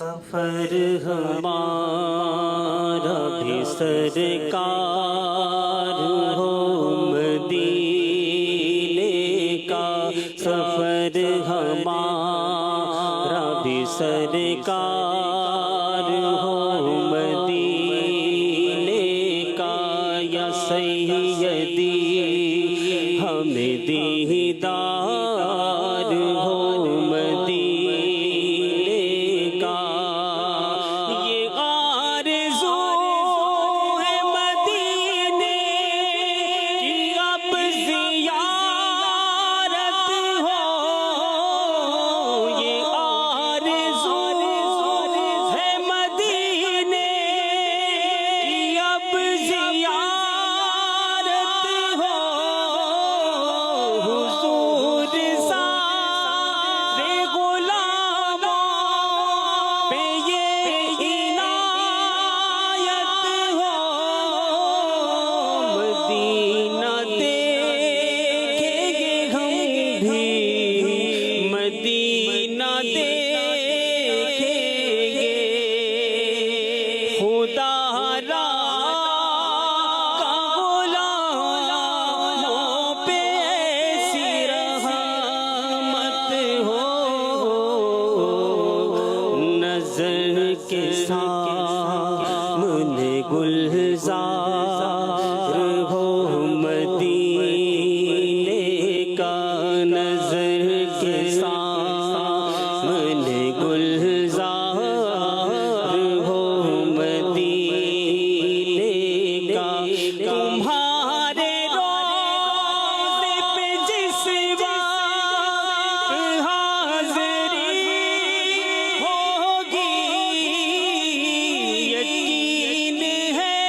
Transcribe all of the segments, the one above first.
سفر ہمارا بھی سرکار ہو مدینے کا، سفر ہمارا بھی سرکار ہو مدینے کا، یا سیدی ہمیں دیدار ہو مدینے کا، یہ آرزو ہے مدینے کی اب زیارت ہو، یہ آرزو ہے مدینے کی اب زیارت ہو، حضور سارے غلاموں پہ یہ عنایت ہو، مدینہ دیکھیں گے ہم بھی، مدینہ دیکھیں گے، خدا را کا غلاموں پہ ایسی رحمت ہو، نظر کے سامنے گلزار ہو مدینے کا، نظر کے سامنے گلزار ہو مدینے کا، تمہارے روضے پہ جس وقت حاضری ہوگی، یقین ہے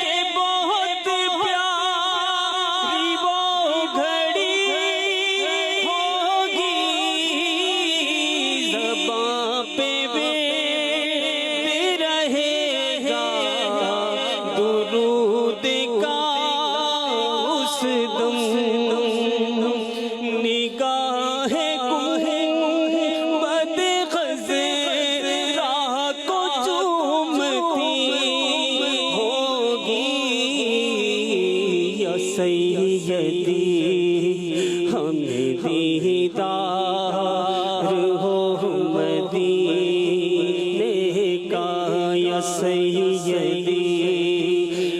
کہ بہت پیاری وہ گھڑی ہوگی، زباں پہ ورد رہے گا درود کا اس دم، نگاہ گنبد خضرا کو چومتی ہوگی، یا سیدی ہمیں دیدار ہو مدینے کا، یا سیدی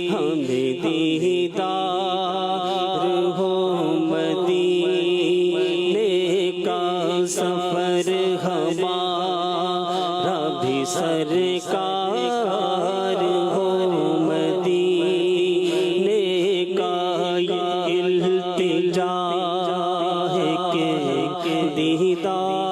ہمیں دیدار ہو مدینے کا، سفر ہمارا بھی سرکار ہو مدینے کا، یہ التجا ہے کہ دیدار